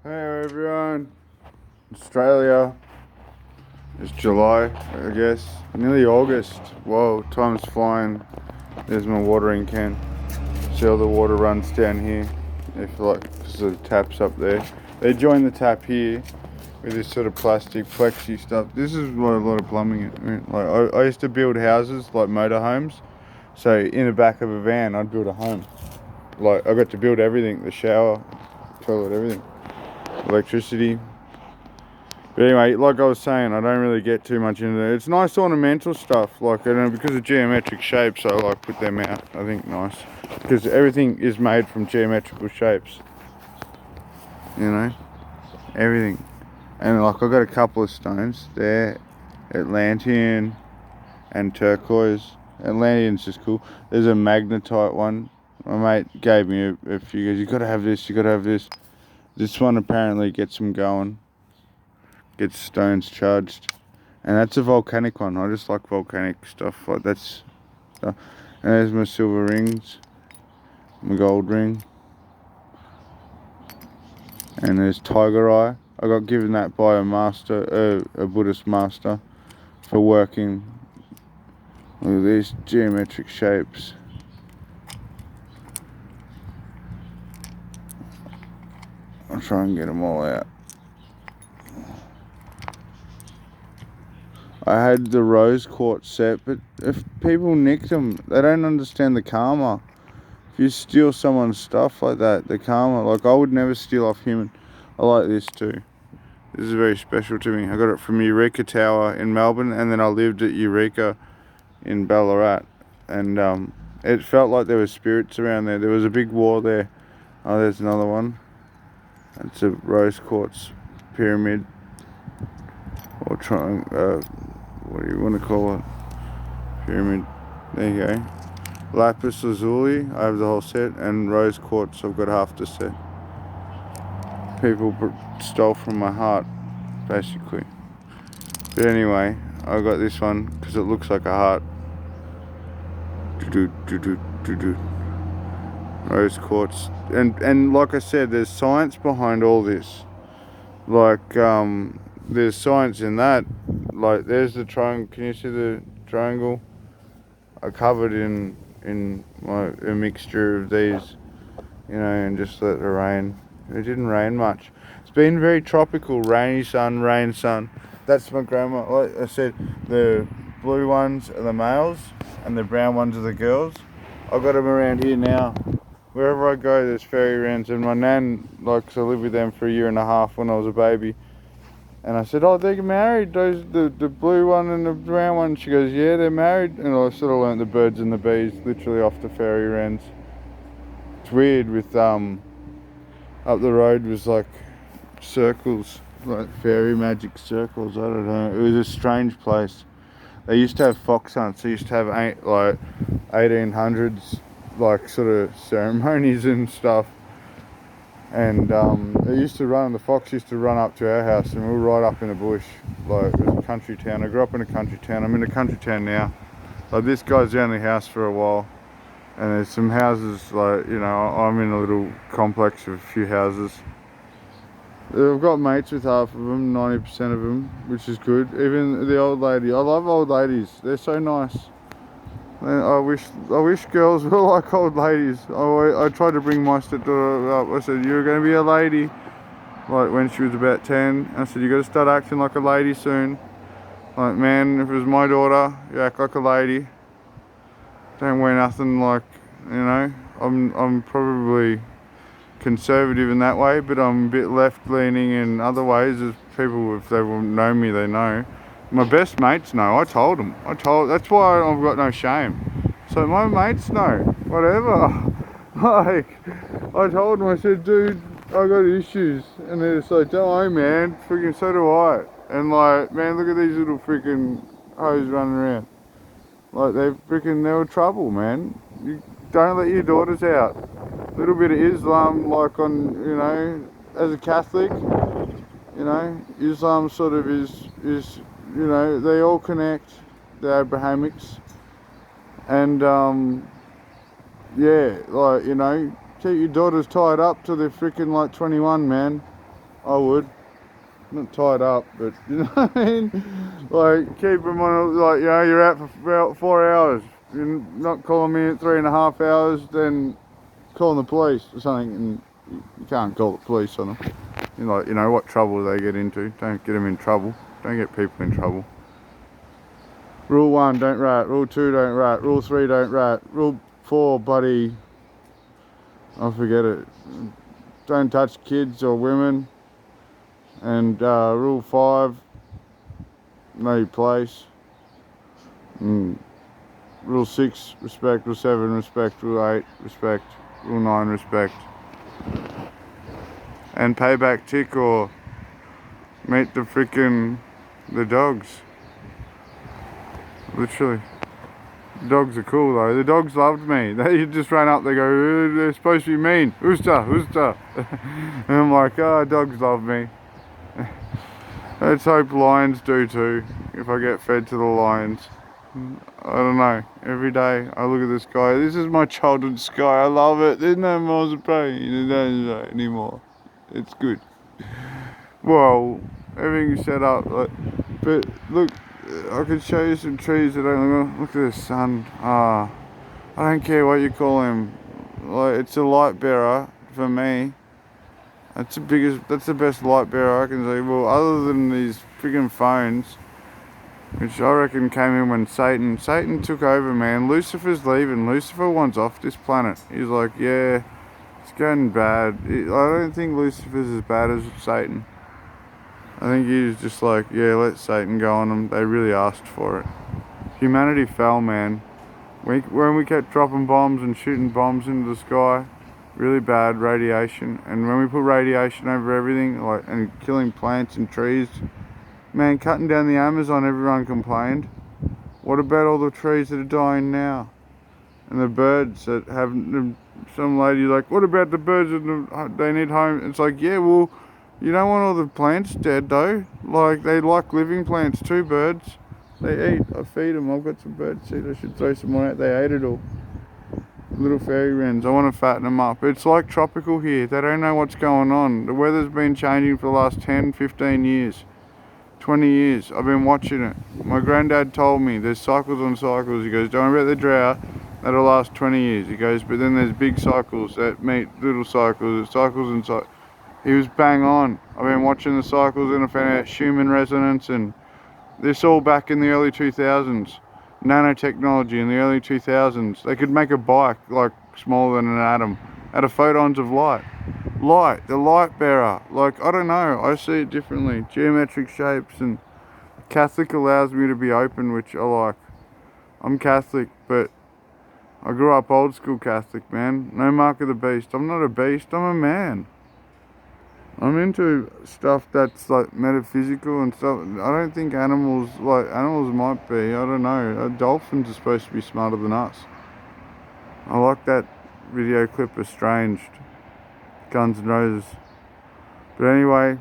Hey everyone, Australia. It's July, I guess. Nearly August. Whoa, time's flying. There's my watering can. See all the water runs down here. If because the tap's up there. They join the tap here with this sort of plastic plexi stuff. This is what a lot of plumbing. I used to build houses like motorhomes. So in the back of a van, I'd build a home. Like I got to build everything: the shower, toilet, everything, electricity. But anyway, like I was saying, I don't really get too much into it. It's nice ornamental stuff, like, because of geometric shapes, I like put them out. I think nice, because everything is made from geometrical shapes. You know, everything. And like I've got a couple of stones there, Atlantean and turquoise. Atlantean's just cool. There's a magnetite one. My mate gave me a few. Goes, you got to have this. You got to have this. This one apparently gets them going. Gets stones charged, and that's a volcanic one. I just like volcanic stuff, like that's stuff. And there's my silver rings, my gold ring, and there's tiger eye. I got given that by a master, a Buddhist master, for working with these geometric shapes. I'll try and get them all out. I had the rose quartz set, but if people nick them, they don't understand the karma. If you steal someone's stuff like that, the karma, like I would never steal off human. I like this too. This is very special to me. I got it from Eureka Tower in Melbourne, and then I lived at Eureka in Ballarat. And it felt like there were spirits around there. There was a big war there. Oh, there's another one. That's a rose quartz pyramid. Or what do you want to call it? Pyramid. There you go. Lapis lazuli, I have the whole set, and rose quartz, I've got half the set. People stole from my heart, basically. But anyway, I got this one because it looks like a heart. Rose quartz, and like I said, there's science behind all this. Like there's science in that. Like there's the triangle. Can you see the triangle? I covered in a mixture of these, and just let it rain. It didn't rain much. It's been very tropical, rainy sun, rain, sun. That's my grandma. Like I said, the blue ones are the males and the brown ones are the girls. I've got them around here now. Wherever I go, there's fairy wrens, and my nan, I lived with them for 1.5 years when I was a baby. And I said, oh, they're married, the blue one and the brown one. She goes, yeah, they're married. And I sort of learnt the birds and the bees literally off the fairy wrens. It's weird with, up the road was like circles, like fairy magic circles, I don't know. It was a strange place. They used to have fox hunts. They used to have 1800s, like sort of ceremonies and stuff. And the fox used to run up to our house, and we were right up in the bush. Like, it was a country town. I grew up in a country town. I'm in a country town now. Like, this guy's the only house for a while. And there's some houses, like, I'm in a little complex of a few houses. I've got mates with half of them, 90% of them, which is good. Even the old lady. I love old ladies. They're so nice. I wish girls were like old ladies. I tried to bring my stepdaughter up. I said, you're going to be a lady. Like when she was about 10. I said, you got to start acting like a lady soon. Like, man, if it was my daughter, you act like a lady. Don't wear nothing like, I'm probably conservative in that way, but I'm a bit left-leaning in other ways. As people, if they know me, they know. My best mates know. I told them. That's why I've got no shame. So my mates know. Whatever. Like, I told them, I said, dude, I got issues. And they're just like, don't worry, man. Freaking so do I. And like, man, look at these little freaking hoes running around. Like, they were trouble, man. You don't let your daughters out. A little bit of Islam, like as a Catholic, Islam sort of is they all connect, the Abrahamics, and keep your daughters tied up till they're freaking like 21, man. I would. Not tied up, but you know what I mean? Like, keep them on, like, you know, you're out for about 4 hours. You're not calling me at 3.5 hours, then calling the police or something, and you can't call the police on them. You're like, you know, what trouble do they get into? Don't get them in trouble. Don't get people in trouble. Rule 1, don't rat. Rule 2, don't rat. Rule 3, don't rat. Rule 4, buddy, I forget it. Don't touch kids or women. And rule 5, know your place. Rule 6, respect. Rule 7, respect. Rule 8, respect. Rule 9, respect. And payback tick or meet the dogs. Literally. The dogs are cool though. The dogs loved me. They just ran up, they go, they're supposed to be mean. Ooster, ooster. And I'm like, oh, dogs love me. Let's hope lions do too, if I get fed to the lions. I don't know. Every day I look at the sky. This is my childhood sky. I love it. There's no more pain anymore. It's good. Well, everything's set up. But look, I could show you some trees that don't look at the sun. I don't care what you call him. Like, it's a light bearer for me. That's the best light bearer I can see. Well, other than these friggin' phones, which I reckon came in when Satan took over, man. Lucifer's leaving. Lucifer wants off this planet. He's like, yeah, it's getting bad. I don't think Lucifer's as bad as Satan. I think he's just like, yeah, let Satan go on them. They really asked for it. Humanity fell, man. When we kept dropping bombs and shooting bombs into the sky, really bad radiation. And when we put radiation over everything, like, and killing plants and trees, man, cutting down the Amazon, everyone complained. What about all the trees that are dying now? And the birds that have, some lady like, what about the birds that they need home? It's like, yeah, well, you don't want all the plants dead though. Like, they like living plants too, birds. They eat, I feed them. I've got some bird seed, I should throw some more out. They ate it all. Little fairy wrens, I want to fatten them up. It's like tropical here. They don't know what's going on. The weather's been changing for the last 10, 15 years. 20 years, I've been watching it. My granddad told me there's cycles on cycles. He goes, don't worry about the drought, that'll last 20 years. He goes, but then there's big cycles that meet little cycles, and cycles. He was bang on. I've been watching the cycles and I found out Schumann resonance and this all back in the early 2000s. Nanotechnology in the early 2000s. They could make a bike like smaller than an atom out of photons of light. Light, the light bearer. Like, I don't know, I see it differently. Geometric shapes, and Catholic allows me to be open, which I like. I'm Catholic, but I grew up old school Catholic, man. No mark of the beast. I'm not a beast, I'm a man. I'm into stuff that's like metaphysical and stuff. I don't think animals might be, I don't know. Dolphins are supposed to be smarter than us. I like that video clip of Estranged. Guns N' Roses. But anyway,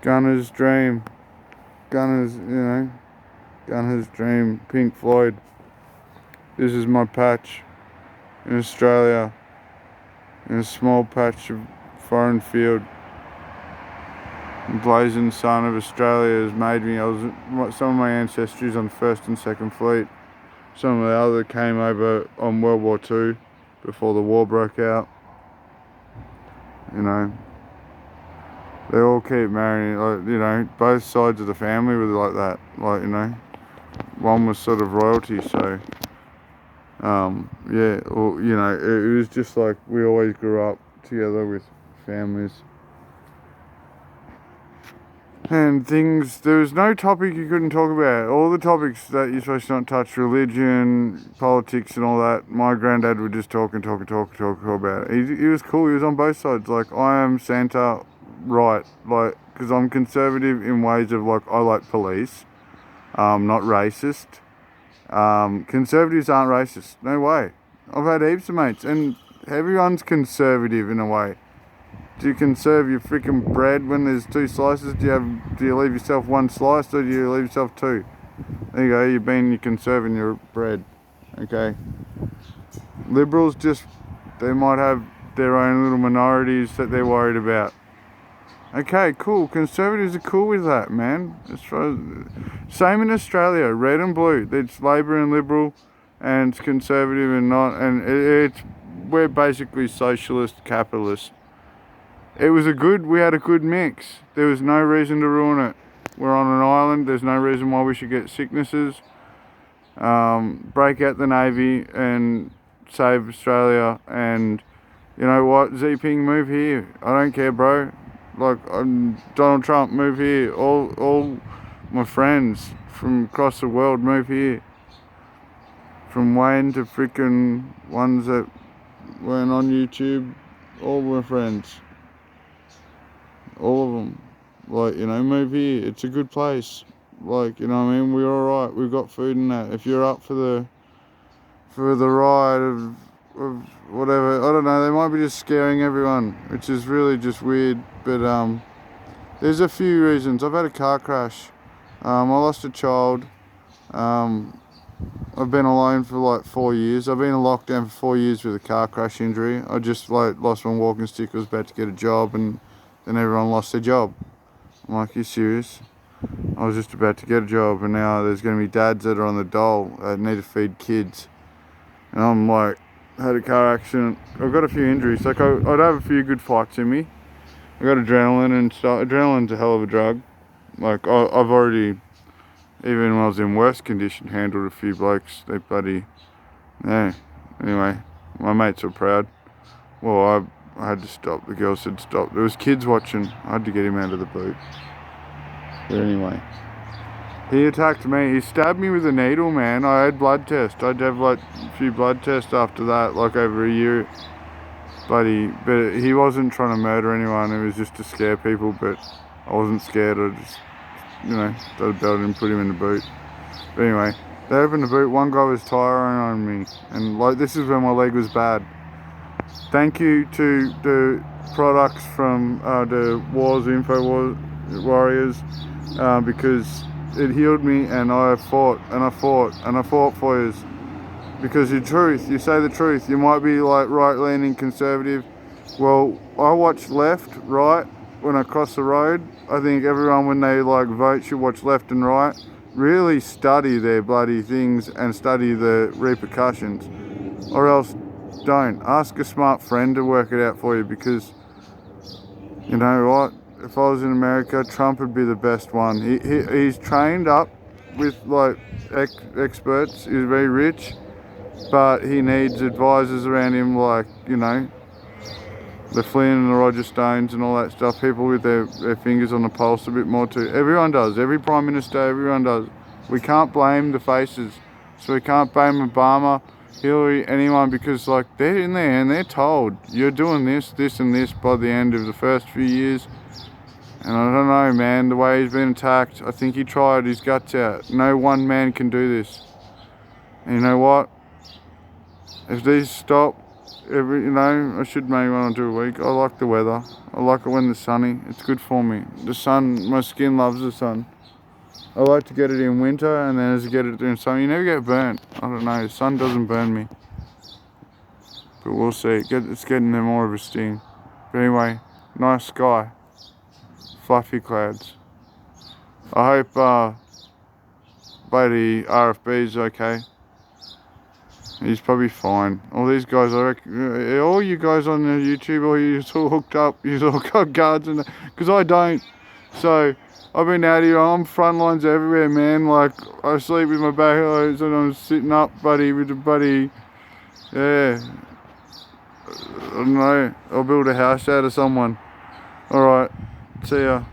Gunner's Dream. Gunner's Dream. Pink Floyd. This is my patch in Australia. In a small patch of foreign field. The blazing sun of Australia has made me. Some of my ancestry is on 1st and 2nd Fleet. Some of the other came over on World War II before the war broke out. You know, they all keep marrying, like, you know, both sides of the family were like that, like, you know, one was sort of royalty, so, yeah, well, you know, it was just like, we always grew up together with families, and things, there was no topic you couldn't talk about. All the topics that you're supposed to not touch, religion, politics and all that, my granddad would just talk about it. He was cool, he was on both sides. Like, I am Santa right, like, because I'm conservative in ways of, like, I like police, not racist. Conservatives aren't racist, no way. I've had heaps of mates, and everyone's conservative in a way. Do you conserve your freaking bread when there's 2 slices? Do you leave yourself 1 slice, or do you leave yourself 2? There you go, you're conserving your bread. Okay. Liberals they might have their own little minorities that they're worried about. Okay, cool. Conservatives are cool with that, man. Same in Australia, red and blue. It's Labor and Liberal, and it's Conservative and not. And we're basically socialist, capitalist. We had a good mix. There was no reason to ruin it. We're on an island. There's no reason why we should get sicknesses. Break out the Navy and save Australia. And you know what? Xi move here. I don't care, bro. Like, Donald Trump, move here. All my friends from across the world move here. From Wayne to freaking ones that weren't on YouTube, all my friends. All of them. Like, you know, move here. It's a good place. Like, you know what I mean? We're alright. We've got food and that. If you're up for the ride of whatever, I don't know, they might be just scaring everyone, which is really just weird. But there's a few reasons. I've had a car crash. I lost a child. I've been alone for like 4 years. I've been in lockdown for 4 years with a car crash injury. I just like lost my walking stick. I was about to get a job, and then everyone lost their job. I'm like, you serious? I was just about to get a job, and now there's going to be dads that are on the dole that need to feed kids. And I'm like, had a car accident. I've got a few injuries. Like, I'd have a few good fights in me. I got adrenaline and stuff. Adrenaline's a hell of a drug. Like, I've already, even when I was in worse condition, handled a few blokes. They bloody, yeah. Anyway, my mates were proud. Well, I had to stop. The girl said stop. There was kids watching. I had to get him out of the boot. But anyway, he attacked me. He stabbed me with a needle, man. I had blood tests. I'd have like a few blood tests after that, like over a year. But he wasn't trying to murder anyone. It was just to scare people. But I wasn't scared. I just, you know, got a belt and put him in the boot. But anyway, they opened the boot. One guy was tiring on me, and like this is when my leg was bad. Thank you to the products from the Warriors, because it healed me, and I fought for you. Because you say the truth. You might be like right-leaning conservative. Well, I watch left, right when I cross the road. I think everyone, when they like vote, should watch left and right. Really study their bloody things and study the repercussions, or else don't. Ask a smart friend to work it out for you, because you know what? If I was in America, Trump would be the best one. He's trained up with like experts. He's very rich, but he needs advisors around him, like, you know, the Flynn and the Roger Stones and all that stuff. People with their fingers on the pulse a bit more too. Everyone does. Every Prime Minister, everyone does. We can't blame the faces. So we can't blame Obama, Hillary, anyone, because like they're in there and they're told you're doing this, this and this by the end of the first few years. And I don't know, man, the way he's been attacked, I think he tried his guts out. No one man can do this. And you know what? If these stop, you know, I should maybe 1 or 2 a week. I like the weather. I like it when it's sunny. It's good for me. The sun, my skin loves the sun. I like to get it in winter, and then as you get it in summer, you never get burnt. I don't know, the sun doesn't burn me. But we'll see. It's getting there more of a sting. But anyway, nice sky. Fluffy clouds. I hope Buddy RFB's okay. He's probably fine. All these guys, I reckon, all you guys on the YouTube, all you all hooked up, you all got guards, and because I don't. So I've been out here. I'm front lines everywhere, man. Like, I sleep with my back and I'm sitting up, buddy, with the buddy. Yeah. I don't know. I'll build a house out of someone. All right. See ya.